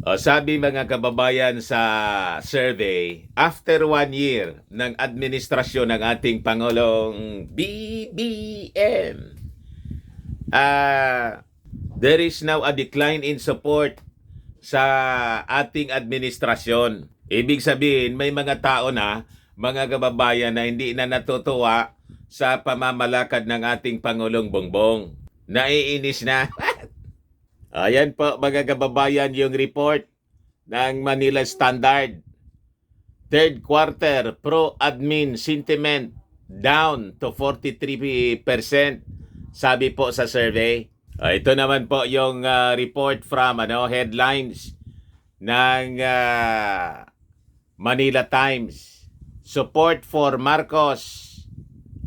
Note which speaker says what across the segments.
Speaker 1: O, sabi mga kababayan sa survey, after 1 year ng administrasyon ng ating Pangulong BBM, there is now a decline in support sa ating administrasyon. Ibig sabihin, may mga tao na, mga kababayan na hindi na natutuwa sa pamamalakad ng ating Pangulong Bongbong. Naiinis na. Ayan po mga kababayan yung report ng Manila Standard. Third quarter pro-admin sentiment down to 43%, sabi po sa survey. Ito naman po yung report from headlines ng Manila Times. Support for Marcos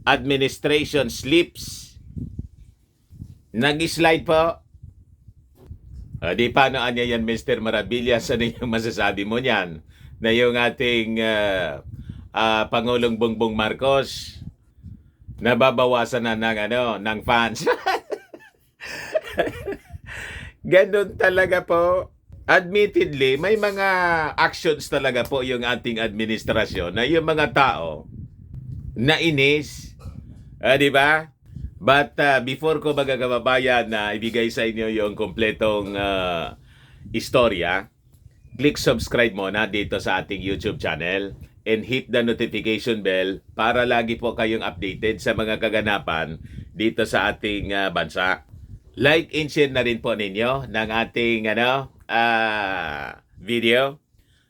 Speaker 1: administration slips. Nag-slide po. Di paano anya yan, Mr. Maravillas? Ano yung masasabi mo niyan? Na yung ating Pangulong Bongbong Marcos nababawasan na ng fans. Ganun talaga po. Admittedly, may mga actions talaga po yung ating administrasyon na yung mga tao nainis. Di ba? But before ko mga kababayan na ibigay sa inyo yung kompletong istorya, click subscribe muna dito sa ating YouTube channel and hit the notification bell para lagi po kayong updated sa mga kaganapan dito sa ating bansa. Like and share na rin po ninyo ng ating video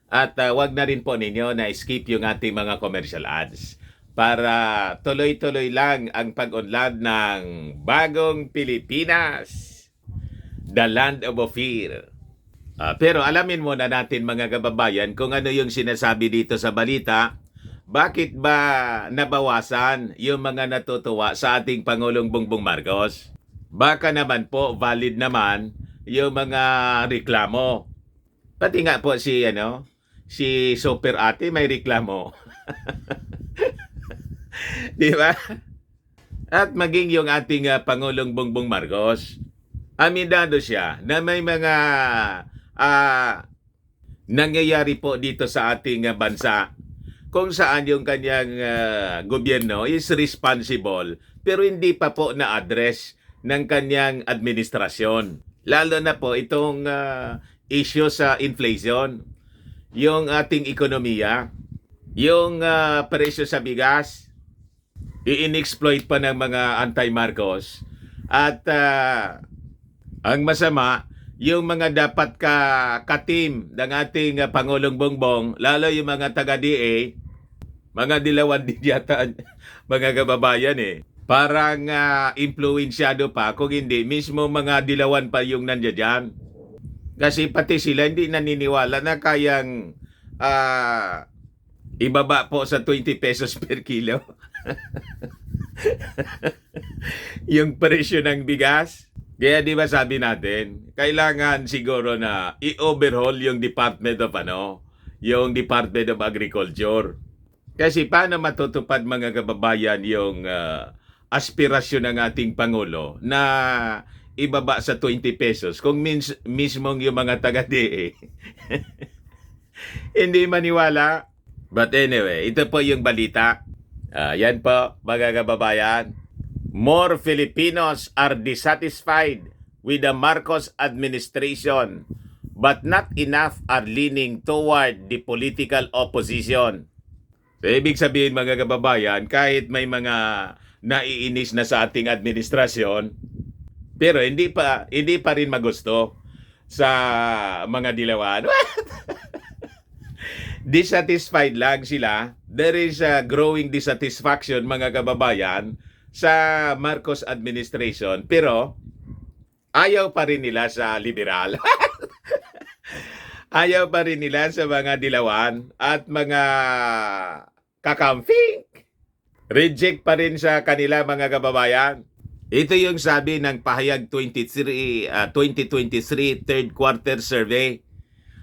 Speaker 1: at wag na rin po ninyo na skip yung ating mga commercial ads para tuloy-tuloy lang ang pag-unlad ng bagong Pilipinas, the land of fear. Pero alamin muna natin mga kababayan kung ano yung sinasabi dito sa balita. Bakit ba nabawasan yung mga natutuwa sa ating Pangulong Bongbong Marcos? Baka naman po valid naman yung mga reklamo. Pati nga po si Super Ate may reklamo. Di ba? At maging yung ating Pangulong Bongbong Marcos, aminado siya na may mga nangyayari po dito sa ating bansa kung saan yung kanyang gobyerno is responsible pero hindi pa po na-address ng kanyang administrasyon. Lalo na po itong issue sa inflation, yung ating ekonomiya, yung presyo sa bigas, i-inexploit pa ng mga anti-Marcos. At ang masama, yung mga dapat ka-team ng ating Pangulong Bongbong, lalo yung mga taga-DA, mga dilawan din yata, mga kababayan Parang influensyado pa, kung hindi, mismo mga dilawan pa yung nandiyan. Kasi pati sila hindi naniniwala na kayang ibaba po sa 20 pesos per kilo. Yung presyo ng bigas. Kaya di ba sabi natin, kailangan siguro na i-overhaul yung Department of yung Department of Agriculture. Kasi paano matutupad mga kababayan yung aspirasyon ng ating Pangulo na ibaba sa 20 pesos kung mismong yung mga taga-DE hindi maniwala. But anyway, ito po yung balita. Yan po mga kababayan. More Filipinos are dissatisfied with the Marcos administration but not enough are leaning toward the political opposition. So, ibig sabihin mga kababayan, kahit may mga naiinis na sa ating administrasyon, pero hindi pa rin magusto sa mga dilawan. Dissatisfied lang sila. There is a growing dissatisfaction mga kababayan sa Marcos administration, pero ayaw pa rin nila sa liberal. Ayaw pa rin nila sa mga dilawan at mga kakamping. Reject pa rin sa kanila mga kababayan. Ito yung sabi ng Pahayag 2023 third quarter survey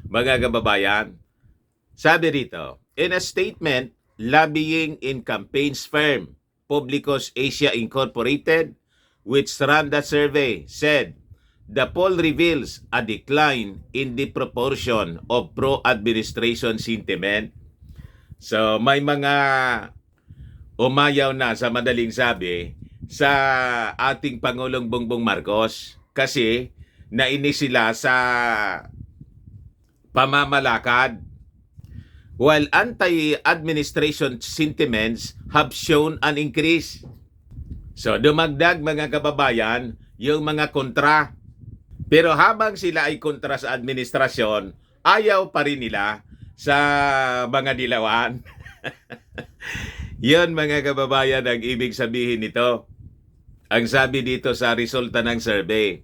Speaker 1: mga kababayan. Sabi rito, in a statement, lobbying in campaigns firm Publicos Asia Incorporated, which ran the survey, said the poll reveals a decline in the proportion of pro-administration sentiment. So may mga umayaw na sa madaling sabi sa ating Pangulong Bongbong Marcos kasi nainis sila sa pamamalakad, while anti-administration sentiments have shown an increase. So dumagdag mga kababayan yung mga kontra. Pero habang sila ay kontra sa administrasyon, ayaw pa rin nila sa mga dilawan. Yun mga kababayan ang ibig sabihin nito. Ang sabi dito sa resulta ng survey.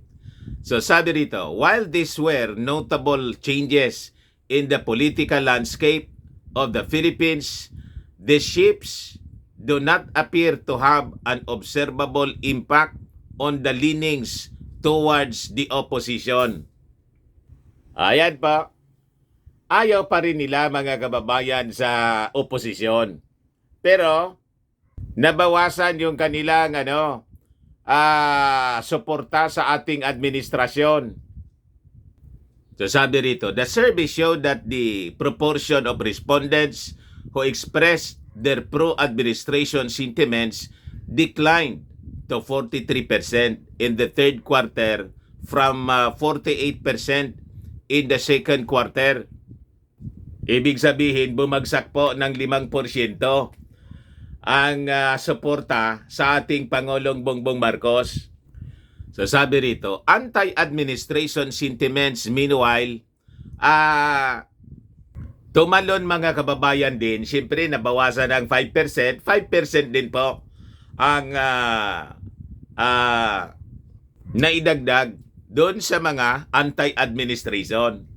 Speaker 1: So sabi dito, while these were notable changes in the political landscape of the Philippines, the shifts do not appear to have an observable impact on the leanings towards the opposition. Ayan pa. Ayaw pa rin nila mga kababayan sa oposisyon. Pero nabawasan yung kanilang suporta sa ating administrasyon. So sabi rito, the survey showed that the proportion of respondents who expressed their pro-administration sentiments declined to 43% in the third quarter from 48% in the second quarter. Ibig sabihin, bumagsak po ng 5% ang suporta sa ating Pangulong Bongbong Marcos. So sabi rito, anti-administration sentiments meanwhile, tumalon mga kababayan din. Siyempre, nabawasan ng 5%. 5% din po ang naidagdag doon sa mga anti-administration.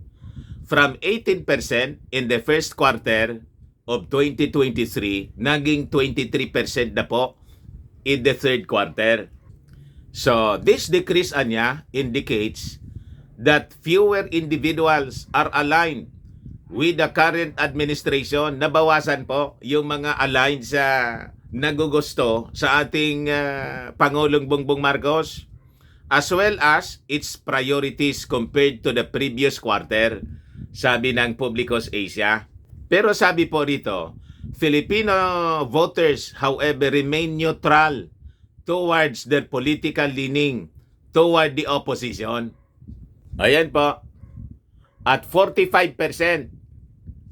Speaker 1: From 18% in the first quarter of 2023, naging 23% na po in the third quarter. So, this decrease indicates that fewer individuals are aligned with the current administration. Nabawasan po yung mga aligned sa nagugusto sa ating Pangulong Bongbong Marcos, as well as its priorities compared to the previous quarter, sabi ng Publicos Asia. Pero sabi po rito, Filipino voters, however, remain neutral towards their political leaning toward the opposition. Ayan po. At 45%,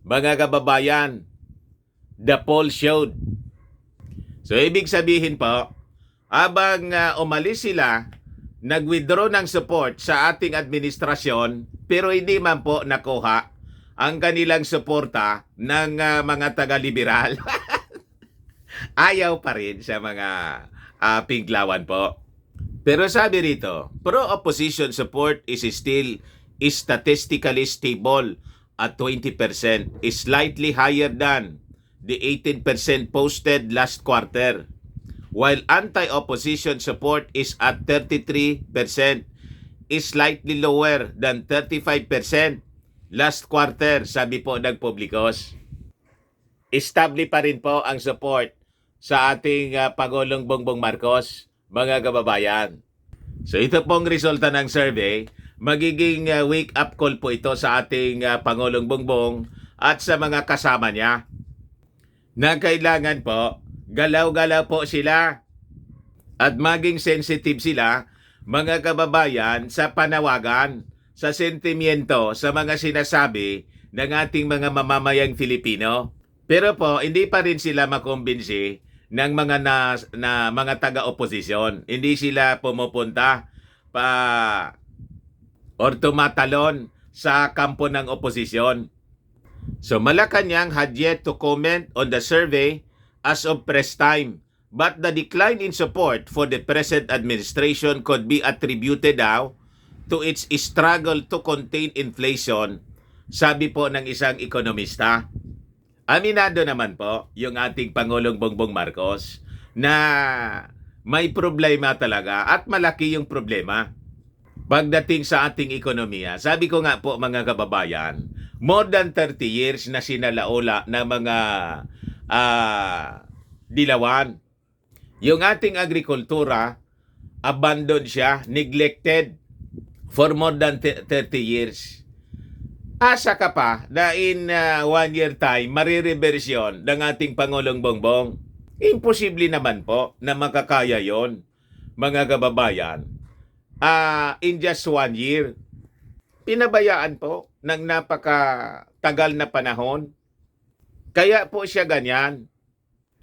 Speaker 1: mga kababayan, the poll showed. So, ibig sabihin po, habang umalis sila, nag-withdraw ng support sa ating administrasyon, pero hindi man po nakuha ang kanilang suporta ng mga taga-liberal. Ayaw pa rin sa mga pinglawan po. Pero sabi rito, pro-opposition support is still statistically stable at 20%, is slightly higher than the 18% posted last quarter, while anti-opposition support is at 33%, is slightly lower than 35% last quarter, sabi po ng Publicos. Estable pa rin po ang support sa ating Pangulong Bongbong Marcos, mga kababayan. So ito pong resulta ng survey, magiging wake-up call po ito sa ating Pangulong Bongbong at sa mga kasama niya, na kailangan po, galaw-galaw po sila at maging sensitive sila, mga kababayan, sa panawagan, sa sentimiento, sa mga sinasabi ng ating mga mamamayang Filipino. Pero po, hindi pa rin sila makumbinsi ng mga mga taga-oposisyon. Hindi sila pumupunta or tumatalon sa kampo ng oposisyon. So Malacanang had yet to comment on the survey as of press time, but the decline in support for the present administration could be attributed now to its struggle to contain inflation, sabi po ng isang ekonomista. Aminado naman po yung ating Pangulong Bongbong Marcos na may problema talaga at malaki yung problema pagdating sa ating ekonomiya. Sabi ko nga po mga kababayan, more than 30 years na sinalaula ng mga dilawan. Yung ating agrikultura, abandoned siya, neglected. for more than 30 years. Asa ka pa na in 1 year time, marireverse yun ng ating Pangulong Bongbong? Imposible naman po na makakaya yon, mga kababayan. In just 1 year, pinabayaan po ng napakatagal na panahon. Kaya po siya ganyan.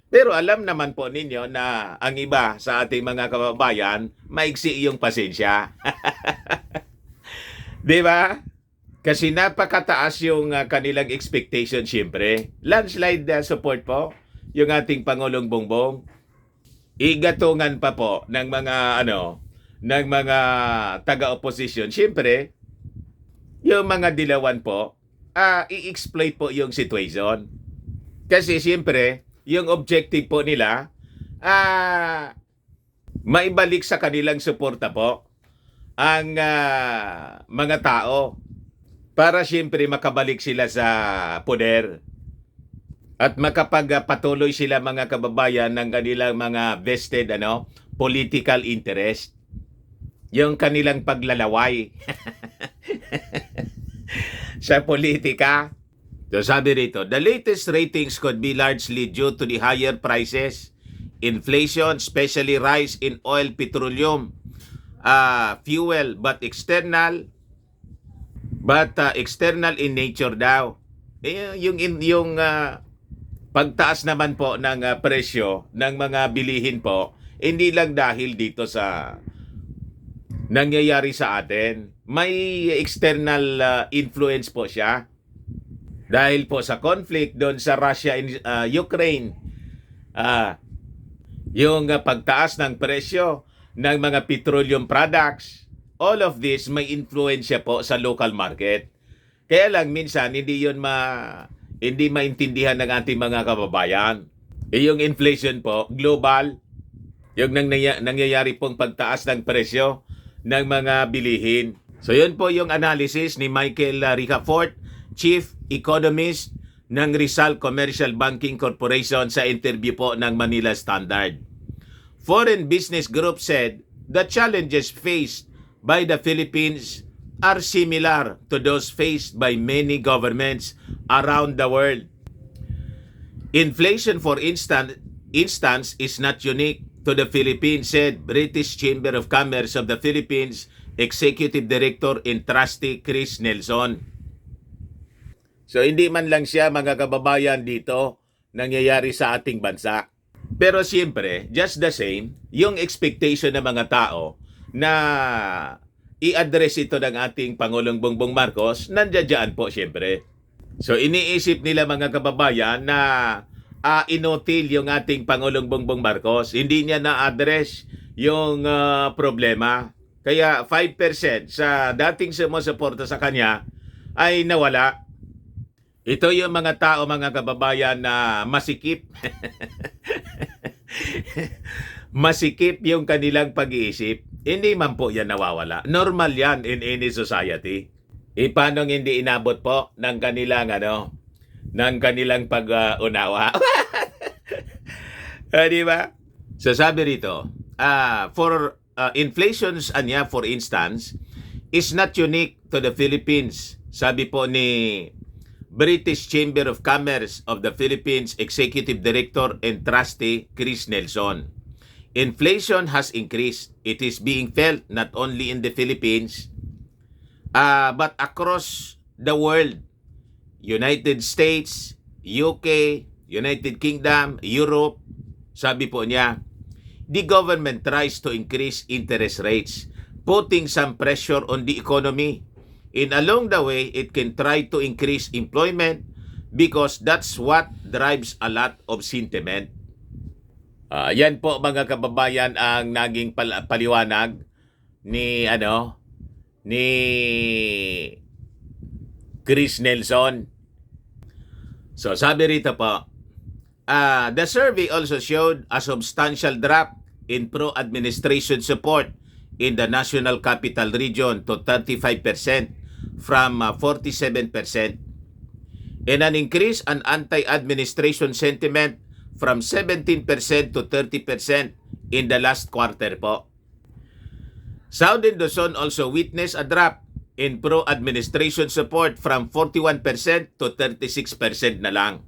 Speaker 1: Pero alam naman po ninyo na ang iba sa ating mga kababayan, maiksi yung pasensya. Di ba? Kasi napakataas yung kanilang expectation siyempre. Landslide support po yung ating Pangulong Bongbong. Igatungan pa po ng mga ng mga taga-opposition. Siyempre, yung mga dilawan po, i-exploit po yung situation. Kasi siyempre, yung objective po nila, maibalik sa kanilang suporta po ang mga tao para siyempre makabalik sila sa poder at makapagpatuloy sila, mga kababayan, ng kanilang mga vested political interest, yung kanilang paglalaway sa politika. So sabi rito, the latest ratings could be largely due to the higher prices, inflation, especially rise in oil, petroleum, fuel, but external in nature daw. Yung pagtaas naman po ng presyo ng mga bilihin po, hindi lang dahil dito sa nangyayari sa atin. May external influence po siya. Dahil po sa conflict doon sa Russia and Ukraine. Yung pagtaas ng presyo ng mga petroleum products, all of this may influensya po sa local market. Kaya lang minsan hindi maintindihan ng ating mga kababayan. Yung inflation po, global, yung nangyayari pong pagtaas ng presyo ng mga bilihin. So yun po yung analysis ni Michael Ricafort, Chief Economist ng Rizal Commercial Banking Corporation sa interview po ng Manila Standard. Foreign Business Group said the challenges faced by the Philippines are similar to those faced by many governments around the world. Inflation, for instance, is not unique to the Philippines, said British Chamber of Commerce of the Philippines Executive Director and Trustee Chris Nelson. So hindi man lang siya, mga kababayan, dito nangyayari sa ating bansa. Pero siyempre, just the same, yung expectation ng mga tao na i-address ito ng ating Pangulong Bongbong Marcos, nandiyan po siyempre. So iniisip nila, mga kababayan, na inutil yung ating Pangulong Bongbong Marcos. Hindi niya na-address yung problema. Kaya 5% sa dating sumusuporta sa kanya ay nawala. Ito yung mga tao, mga kababayan, na masikip. Masikip yung kanilang pag-iisip. Hindi man po yan nawawala. Normal yan in any society. Paano hindi inabot po ng kanilang pag-unawa? Di ba? So sabi rito, for inflations, for instance, is not unique to the Philippines. Sabi po ni British Chamber of Commerce of the Philippines Executive Director and Trustee Chris Nelson. Inflation has increased. It is being felt not only in the Philippines, but across the world. United States, UK, United Kingdom, Europe. Sabi po niya, the government tries to increase interest rates, putting some pressure on the economy. And along the way, it can try to increase employment because that's what drives a lot of sentiment. Yan po, mga kababayan, ang naging paliwanag ni Chris Nelson. So sabi rito po, the survey also showed a substantial drop in pro-administration support in the National Capital Region to 35% from 47%, and an increase in anti-administration sentiment from 17% to 30% in the last quarter po. Southern Luzon also witnessed a drop in pro-administration support from 41% to 36% na lang.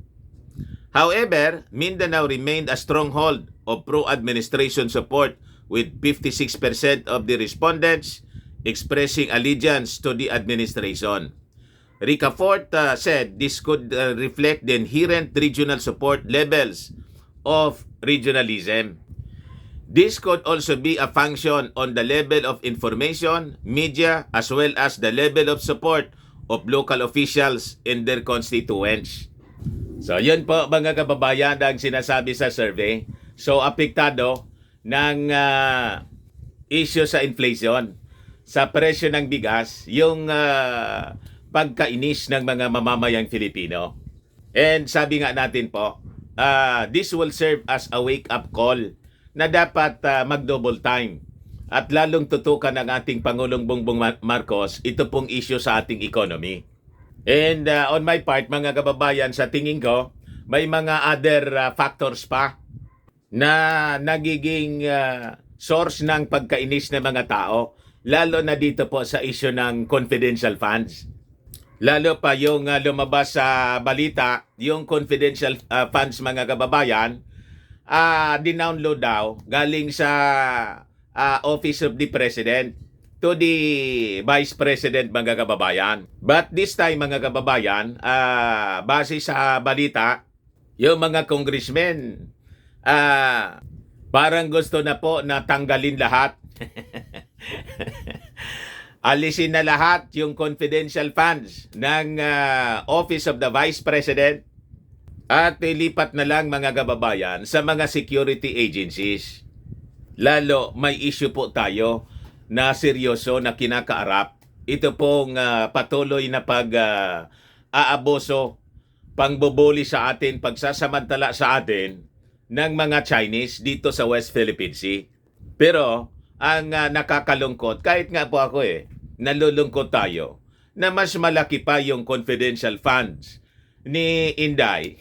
Speaker 1: However, Mindanao remained a stronghold of pro-administration support with 56% of the respondents expressing allegiance to the administration. Ricafort said this could reflect the inherent regional support levels of regionalism. This could also be a function on the level of information, media, as well as the level of support of local officials in their constituents. So, yun po mga kababayan ang sinasabi sa survey. So, apektado ng issue sa inflation, sa presyo ng bigas, yung pagkainis ng mga mamamayang Filipino. And sabi nga natin po, this will serve as a wake-up call na dapat mag-double time at lalong tutukan ng ating Pangulong Bongbong Marcos ito pong issue sa ating economy. And on my part, mga kababayan, sa tingin ko, may mga other factors pa na nagiging source ng pagkainis ng mga tao, lalo na dito po sa issue ng confidential funds. Lalo pa yung lumabas sa balita, yung confidential funds, mga kababayan, dinownload daw galing sa Office of the President to the Vice President, mga kababayan. But this time, mga kababayan, base sa balita, yung mga congressmen parang gusto na po na tanggalin lahat. Alisin na lahat yung confidential funds ng Office of the Vice President at ilipat na lang, mga kababayan, sa mga security agencies. Lalo may issue po tayo na seryoso na kinakaarap. Ito pong patuloy na pag-aaboso, pangbubuli sa atin, pagsasamantala sa atin ng mga Chinese dito sa West Philippine Sea. Pero ang nakakalungkot, kahit nga po ako nalulungkot tayo, na mas malaki pa yung confidential funds ni Inday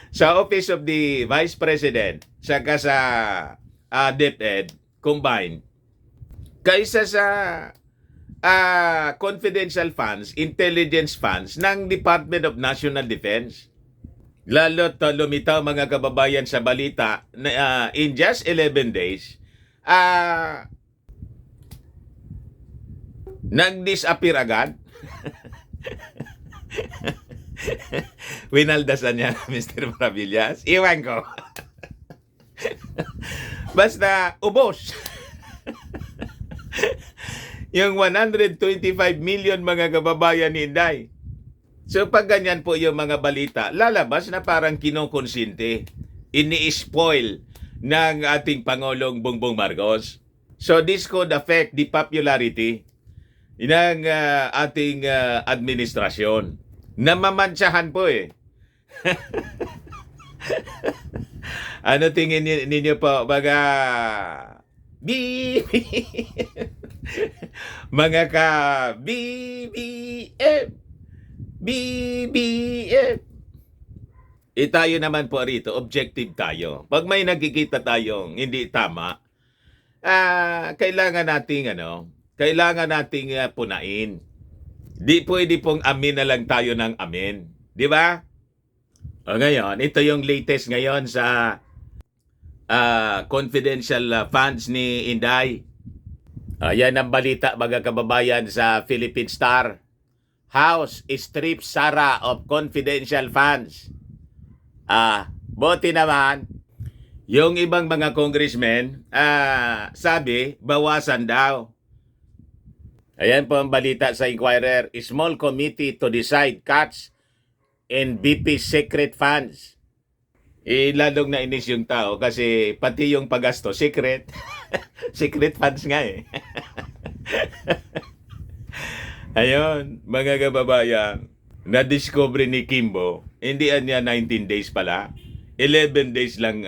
Speaker 1: sa Office of the Vice President saka sa DepEd combined kaysa sa confidential funds, intelligence funds ng Department of National Defense. Lalo't lumitaw, mga kababayan, sa balita na in just 11 days nag-disappear agad. Winaldasan niya Mr. Maravillas. Iwan ko. Basta ubos. Yung 125 million, mga kababayan ni Inday. So pag ganyan po yung mga balita, lalabas na parang kinokonsinte, ini-spoil ng ating Pangulong Bongbong Marcos. So this could affect the popularity ng ating administrasyon. Namamantsahan po Ano tingin ninyo po, mga mga ka BBM? Tayo naman po rito, objective tayo. Pag may nakikita tayong hindi tama, kailangan nating punain. Di pwede pong amin na lang tayo ng amin. Di ba? O ngayon, ito yung latest ngayon sa confidential funds ni Inday. Yan ang balita, mga kababayan, sa Philippine Star. House strips Sara of confidential funds. Buti naman, yung ibang mga congressmen, sabi, bawasan daw. Ayan po ang balita sa Inquirer. Small committee to decide cuts in BP secret funds. Lalong nainis yung tao kasi pati yung paggasto, secret. Secret funds nga Ayun, mga kababayan, na-discover ni Kimbo, hindi niya 19 days pala. 11 days lang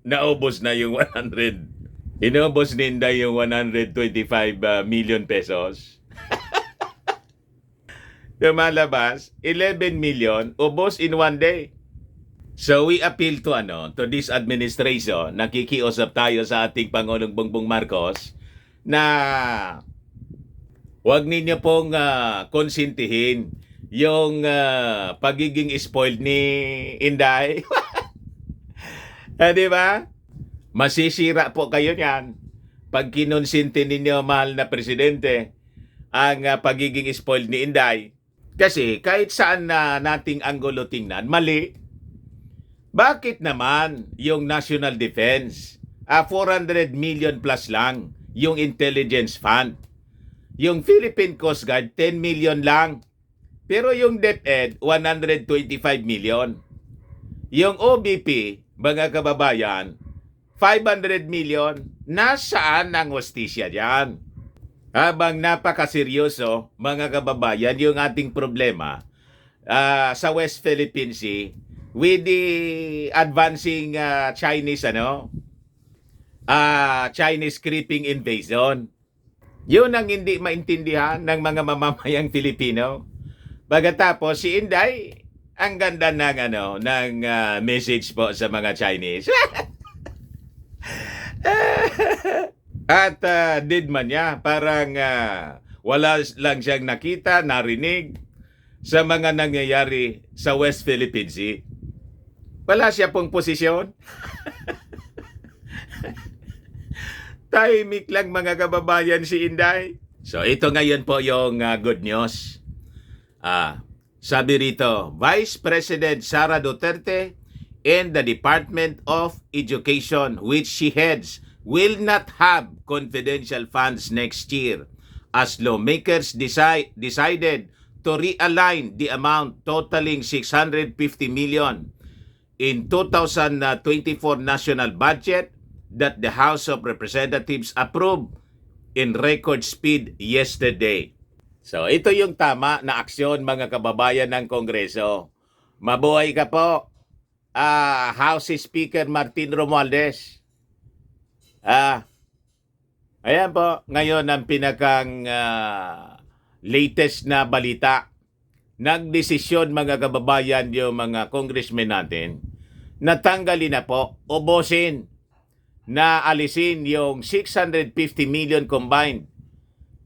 Speaker 1: naubos na yung 100. Inubos ni Inday yung 125 million pesos. Lumalabas, 11 million, ubos in one day. So we appeal to this administration, nakikiusap tayo sa ating Pangulong Bongbong Marcos na huwag ninyo pong konsintihin yung pagiging spoiled ni Inday. Di ba? Masisira po kayo niyan pag kinonsinti ninyo, mahal na presidente, ang pagiging spoiled ni Inday. Kasi kahit saan na nating anggulo tingnan, mali. Bakit naman yung National Defense, 400 million plus lang yung intelligence fund? Yung Philippine Coast Guard, 10 million lang. Pero yung DepEd, 125 million. Yung OBP, mga kababayan, 500 million. Nasaan ang hustisya diyan? Habang napakaseryoso, mga kababayan, yung ating problema sa West Philippine Sea with the advancing Chinese creeping invasion. Yun ang hindi maintindihan ng mga mamamayang Filipino. Pagkatapos si Inday, ang ganda ng message po sa mga Chinese. At didman niya, parang wala lang siyang nakita, narinig sa mga nangyayari sa West Philippine Sea. Wala siya pong posisyon. Tahimik lang mga kababayan si Inday. So ito ngayon po yung good news. Sabi rito, Vice President Sara Duterte and the Department of Education, which she heads, will not have confidential funds next year as lawmakers decided to realign the amount totaling 650 million in 2024 national budget that the House of Representatives approved in record speed yesterday. So ito yung tama na aksyon mga kababayan ng Kongreso. Mabuhay ka po, House Speaker Martin Romualdez. Ayan po, ngayon ang pinakang latest na balita. Nagdesisyon mga kababayan yung mga congressmen natin na tanggalin na po, ubusin, na alisin yung 650 million combined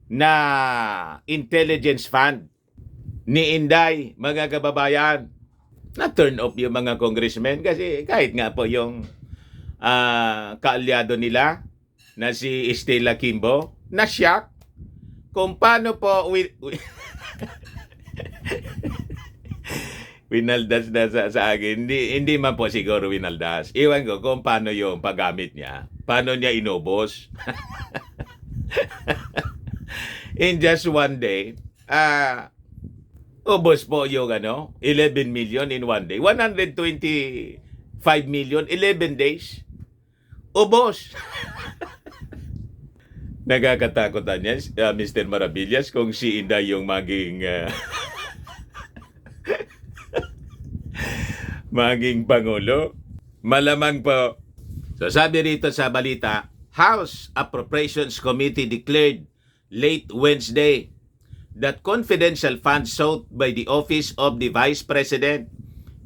Speaker 1: na intelligence fund ni Inday, mga kababayan. Na-turn off yung mga congressmen kasi kahit nga po yung kaalyado nila na si Estela Kimbo, na-shock kung paano po winaldas na sa akin. Hindi man po siguro winaldas. Iwan ko kung paano yung paggamit niya. Paano niya inubos. In just one day, ubos po yung 11 million in one day. 125 million, 11 days. Ubos. Nagkakatakutan yan, Mr. Maravillas, kung si Inday yung maging maging Pangulo. Malamang po. So sabi rito sa balita, House Appropriations Committee declared late Wednesday that confidential funds sought by the Office of the Vice President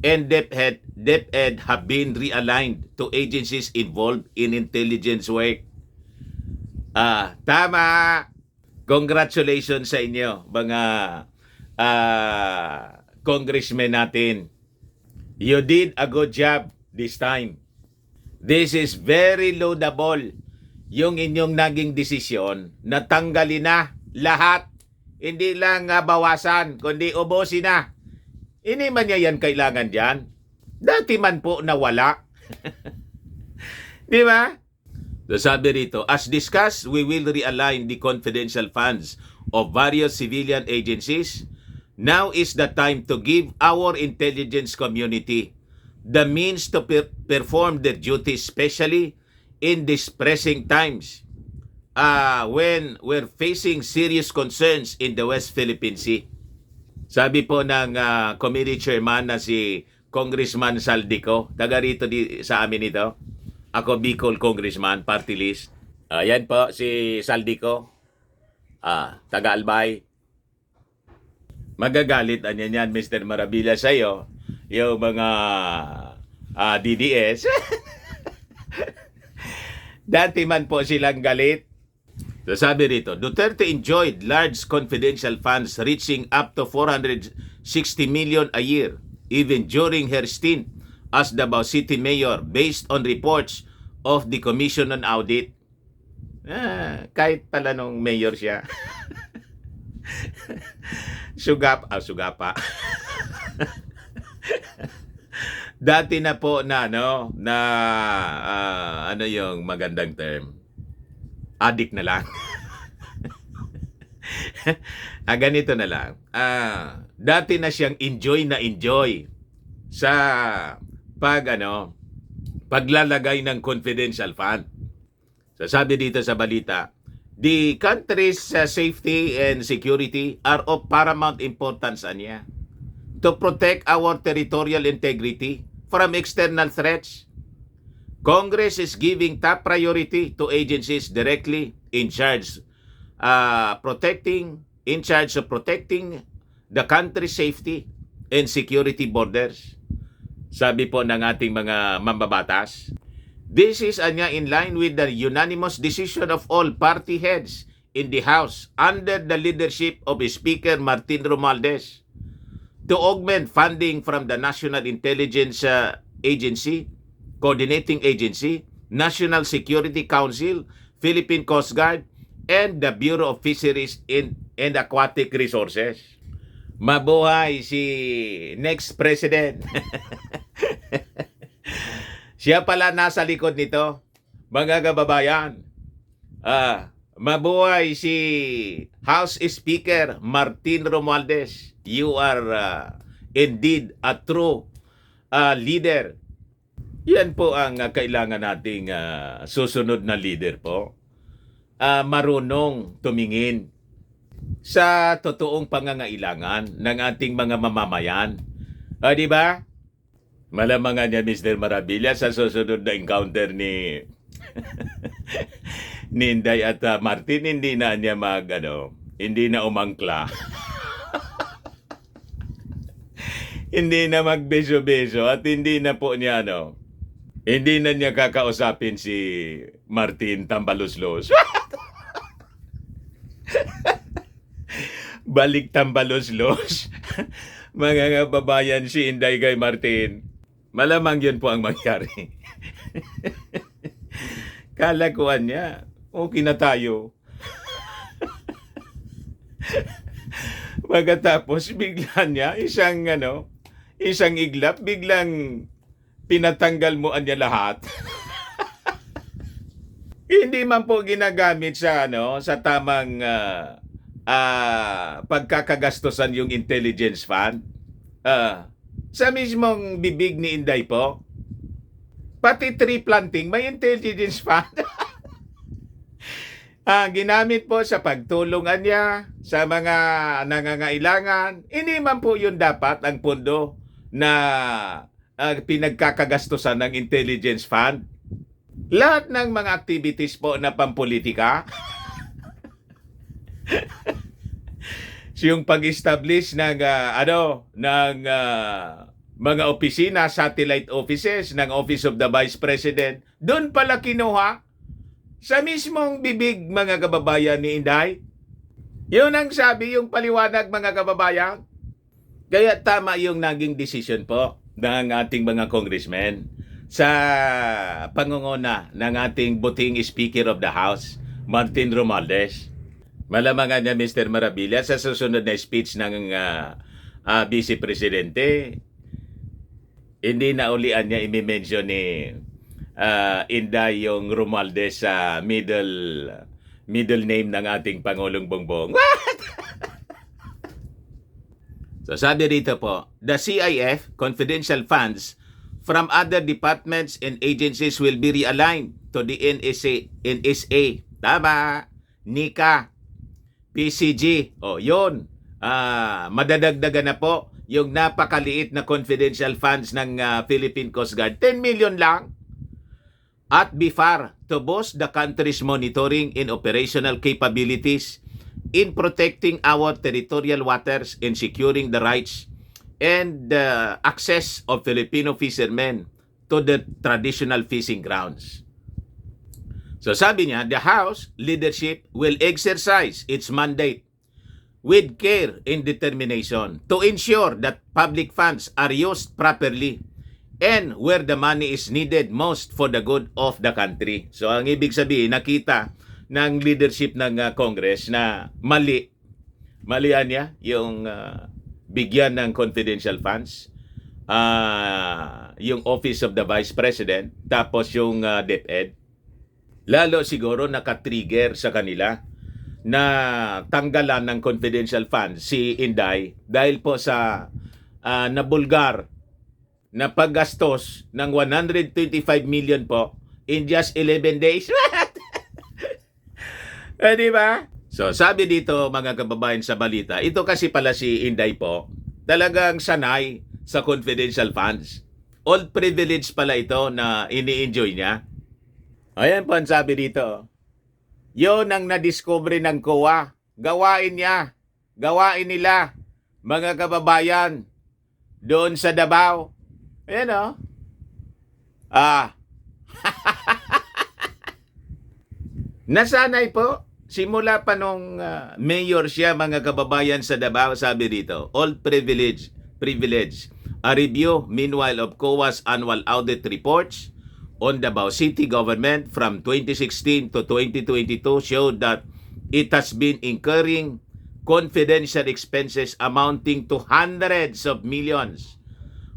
Speaker 1: and DepEd have been realigned to agencies involved in intelligence work. Tama. Congratulations sa inyo, mga congressmen natin. You did a good job this time. This is very laudable. Yung inyong naging desisyon na tanggalin na lahat. Hindi lang bawasan, kundi ubusin na. Hindi man niya yan kailangan dyan. Dati man po nawala. Di ba? So sabi rito, as discussed, we will realign the confidential funds of various civilian agencies. Now is the time to give our intelligence community the means to perform their duties, especially in these pressing times when we're facing serious concerns in the West Philippine Sea. Sabi po ng committee chairman na si Congressman Saldico, taga rito sa amin ito. Ako Bicol Congressman, party list. Yan po si Saldico, taga Albay. Magagalit yan, Mr. Marabilla, sa'yo, yung mga DDS. Dati man po silang galit. So sabi rito, Duterte enjoyed large confidential funds reaching up to 460 million a year, even during her stint as Davao City Mayor, based on reports of the Commission on Audit. Kahit pala nung mayor siya. Sugapa. Dati na po na ano yung magandang term? Addict na lang. Ganito na lang. Dati na siyang enjoy sa paglalagay ng confidential fund. So sabi dito sa balita, the country's safety and security are of paramount importance niya to protect our territorial integrity from external threats. Congress is giving top priority to agencies directly in charge of protecting the country's safety and security borders. Sabi po ng ating mga mambabatas, this is in line with the unanimous decision of all party heads in the House under the leadership of Speaker Martin Romualdez to augment funding from the National Intelligence Agency, Coordinating Agency, National Security Council, Philippine Coast Guard, and the Bureau of Fisheries and Aquatic Resources. Mabuhay si next president. Siya pala nasa likod nito. Mga kababayan, mabuhay si House Speaker Martin Romualdez. You are indeed a true leader. Yan po ang kailangan nating susunod na leader po. Marunong tumingin sa totoong pangangailangan ng ating mga mamamayan. Di ba? Malamangan niya, Mr. Marabilla, sa susunod na encounter ni Inday at Martin, hindi na niya hindi na umangkla. Hindi na magbeso-beso at hindi na po niya hindi na niya kakausapin si Martin Tambaloslos. Balik Tambaloslos. Mga kababayan, si Inday kay Martin. Malamang yun po ang mangyari. Kalakuan niya. Okay na tayo. Pagkatapos bigla niya isang iglap, biglang pinatanggal mo niya lahat. Hindi man po ginagamit sa tamang pagkakagastusan yung intelligence fund. Sa mismong bibig ni Inday po, pati tree planting may intelligence fund. Ginamit po sa pagtulungan niya sa mga nangangailangan. Hindi man po yun dapat ang pondo na pinagkakagastusan ng intelligence fund. Lahat ng mga activities po na pampolitika. Yung pag-establish ng mga opisina, satellite offices ng Office of the Vice President, doon pala kinuha sa mismong bibig, mga kababayan, ni Inday. Yun ang sabi, yung paliwanag, mga kababayan. Kaya tama yung naging decision po ng ating mga congressmen sa pangunguna ng ating buting Speaker of the House, Martin Romualdez. Malamangan niya, Mr. Marabilla, sa susunod na speech ng Vice Presidente, hindi na ulian niya i-mention ni Inday yung Romualdez sa middle name ng ating Pangulong Bongbong. So sabi dito po, the CIF confidential funds from other departments and agencies will be realigned to the NSA. Tama. NICA. PCG. Yun. Madadagdagan na po yung napakaliit na confidential funds ng Philippine Coast Guard. 10 million lang. At BIFAR to boost the country's monitoring and operational capabilities in protecting our territorial waters and securing the rights and access of Filipino fishermen to the traditional fishing grounds. So sabi niya, the House leadership will exercise its mandate with care and determination to ensure that public funds are used properly and where the money is needed most for the good of the country. So ang ibig sabihin, nakita ng leadership ng Congress na malian niya yung bigyan ng confidential funds, yung Office of the Vice President, tapos yung DepEd. Lalo siguro nakatrigger sa kanila na tanggalan ng confidential funds si Inday dahil po sa nabulgar na paggastos ng 125 million po in just 11 days. Di ba? So, sabi dito mga kababayan sa balita, ito kasi pala si Inday po, talagang sanay sa confidential funds. All privilege pala ito na ini-enjoy niya. Ayan po ang sabi dito. Yun ang nadiscovery ng COA. Gawain niya. Gawain nila. Mga kababayan. Doon sa Davao. Ayan o. Nasanay po. Simula pa nung mayor siya, mga kababayan sa Davao, sabi dito, all privilege. A review, meanwhile, of COA's annual audit reports on Davao City government from 2016 to 2022 showed that it has been incurring confidential expenses amounting to hundreds of millions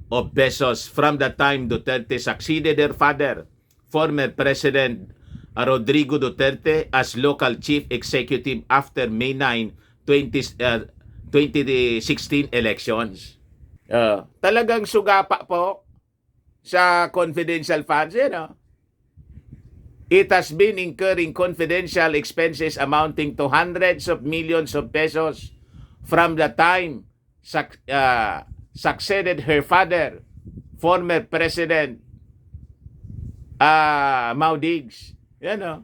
Speaker 1: of pesos from the time Duterte succeeded her father, former President Rodrigo Duterte, as local chief executive after May 9, 2016 elections. Talagang sugapa po sa confidential funds, It has been incurring confidential expenses amounting to hundreds of millions of pesos from the time succeeded her father, former President Mau Diggs. Yan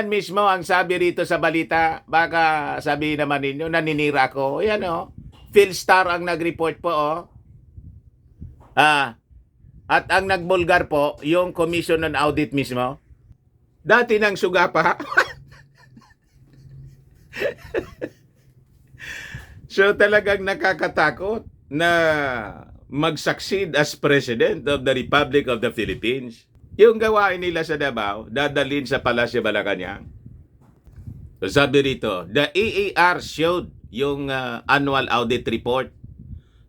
Speaker 1: mismo ang sabi rito sa balita. Baka sabihin naman ninyo, naninira ko. Philstar ang nag-report po, At ang nagbulgar po, yung Commission on Audit mismo. Dati nang sugapa. So talagang nakakatakot na mag-succeed as President of the Republic of the Philippines. Yung gawain nila sa Davao, dadalhin sa Palasyo Malacanang. So sabi rito, the AAR showed yung annual audit report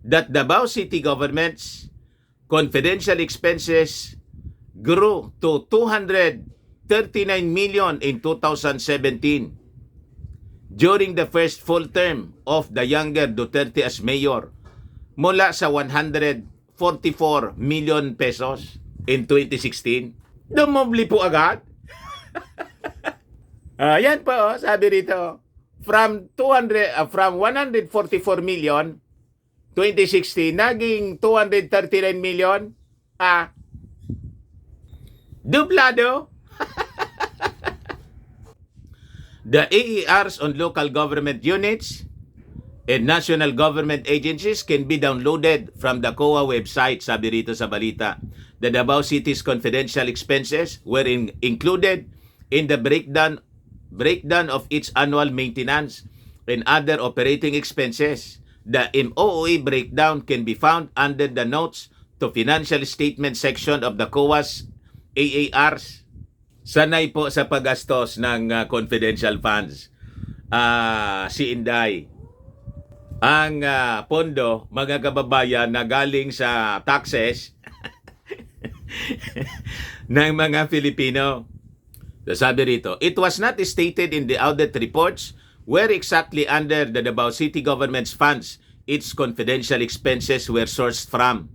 Speaker 1: that Davao City government's confidential expenses grew to 239 million in 2017 during the first full term of the younger Duterte as mayor mula sa 144 million pesos in 2016. Dumobli po agad. Yan po, sabi rito. From 144 million 2016 naging 239 million. Dublado. The AERs on local government units and national government agencies can be downloaded from the COA website, sabi rito sa balita. The Davao City's confidential expenses were included in the breakdown of its annual maintenance and other operating expenses. The MOOE breakdown can be found under the notes to financial statement section of the COA's AARs. Sanay po sa paggastos ng confidential funds. Si Inday. Ang pondo, mga kababayan, na galing sa taxes ng mga Filipino. Sabi rito, it was not stated in the audit reports where exactly under the Davao City government's funds its confidential expenses were sourced from.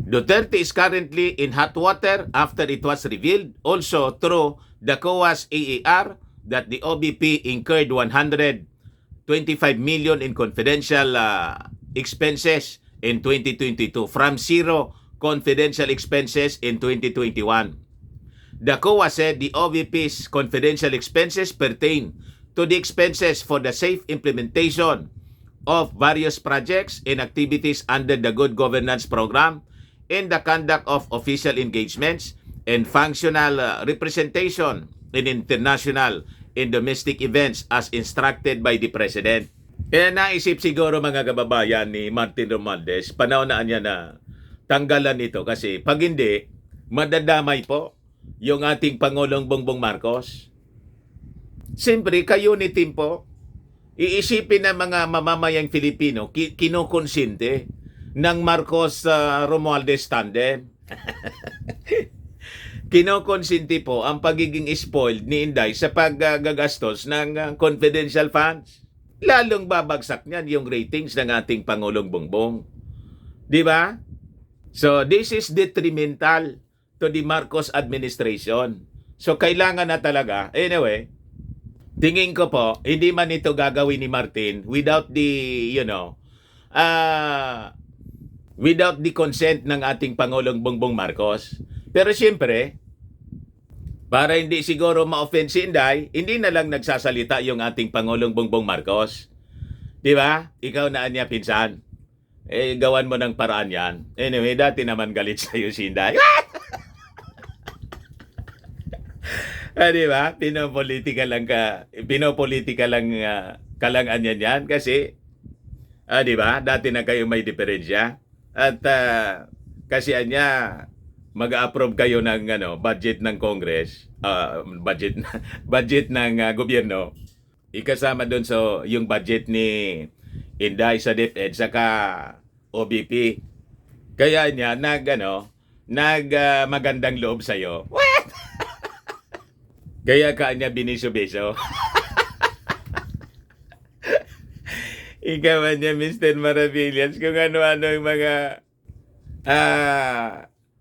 Speaker 1: Duterte is currently in hot water after it was revealed also through the COA's AAR that the OBP incurred 125 million in confidential expenses in 2022 from zero confidential expenses in 2021. The COA said the OVP's confidential expenses pertain to the expenses for the safe implementation of various projects and activities under the Good Governance Program and the conduct of official engagements and functional representation in international and domestic events as instructed by the President. Kaya naisip siguro mga kababayan ni Martin Romualdez, panahon na niya na tanggalan ito kasi pag hindi, madadamay po yung ating Pangulong Bongbong Marcos. Siyempre, ka-unity po, iisipin ng mga mamamayang Filipino, kinukonsinte ng Marcos Romualdez tandem. Kinukonsinte po ang pagiging spoiled ni Inday sa paggagastos ng confidential funds. Lalong babagsak niyan yung ratings ng ating Pangulong Bongbong. Di ba? So, this is detrimental to the Marcos administration. So, kailangan na talaga. Anyway, tingin ko po, hindi man ito gagawin ni Martin without the, without the consent ng ating Pangulong Bongbong Marcos. Pero siyempre, para hindi siguro ma-offend si Inday, hindi na lang nagsasalita yung ating Pangulong Bongbong Marcos. Di ba? Ikaw na niya pinsan. Gawan mo ng paraan yan. Anyway, dati naman galit sa'yo si Inday. Di ba? Pinopolitika lang kalangan yan kasi, di ba? Dati na kayo may diferensya. At kasi anya, mag-approve kayo ng budget ng Congress, budget ng gobyerno. Ikasama doon so yung budget ni Inday sa DepEd saka OBP. Kaya niya magandang loob sa iyo. Kaya kanya biniso-biso. Ikaw niya Mr. Maravillas kung ano-ano yung mga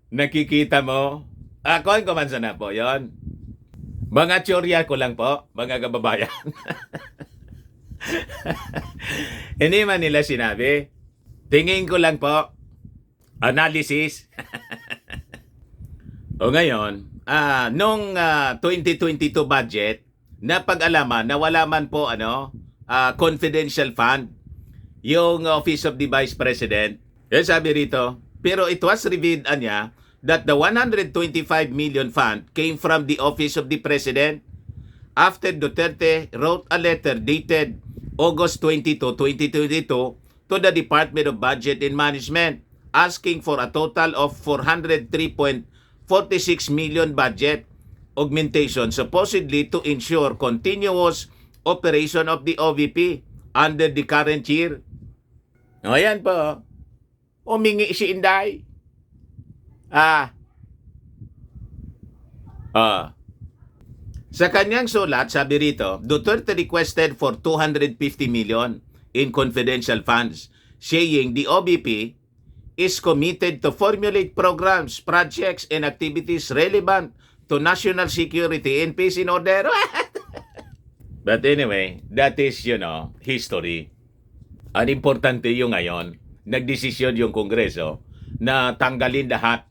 Speaker 1: nakikita mo. Kuhan ko man sana po yon. Mga teorya ko lang po, mga kababayan. Hindi man nila sinabi. Tingin ko lang po. Analysis. O ngayon, nung 2022 budget, napag-alaman na wala man po confidential fund yung Office of the Vice President. Yan sabi rito, pero it was revealed that the 125 million fund came from the Office of the President after Duterte wrote a letter dated August 22, 2022 to the Department of Budget and Management asking for a total of 403.46 million budget augmentation supposedly to ensure continuous operation of the OVP under the current year. O yan po. Umingi si Inday. Sa kanyang sulat, sabi rito, Duterte requested for 250 million in confidential funds, saying the OBP is committed to formulate programs, projects, and activities relevant to national security and peace in order. But anyway, that is, history. Ang importante yung ngayon, nagdesisyon yung Kongreso na tanggalin lahat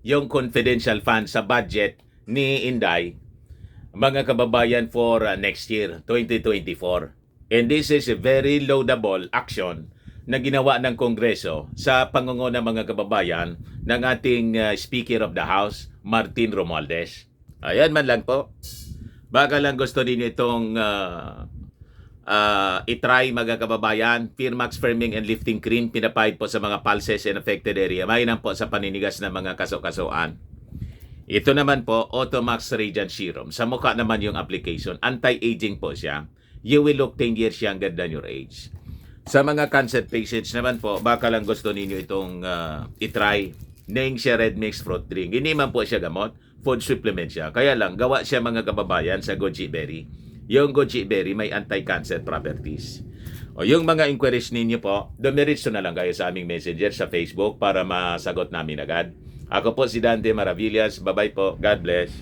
Speaker 1: yung confidential fund sa budget ni Inday, mga kababayan, for next year, 2024. And this is a very laudable action na ginawa ng Kongreso sa pangunguna, mga kababayan, ng ating Speaker of the House, Martin Romualdez. Ayan man lang po. Baka lang gusto din itong itry, mga kababayan. Firmax Firming and Lifting Cream, pinapahid po sa mga pulses and affected area. Mainam po sa paninigas ng mga kaso-kasuan. Ito naman po, Automax Radiant Serum. Sa mukha naman yung application. Anti-aging po siya. You will look 10 years younger than your age. Sa mga cancer patients naman po, baka lang gusto ninyo itong itry. Neng siya Red Mix Fruit Drink. Hindi man po siya gamot. Food supplement siya. Kaya lang, gawa siya, mga kababayan, sa goji berry. Yung goji berry may anti-cancer properties. O yung mga inquiries ninyo po, dumiritso na lang kayo sa aming messenger sa Facebook para masagot namin agad. Ako po si Dante Maravillas. Bye-bye po. God bless.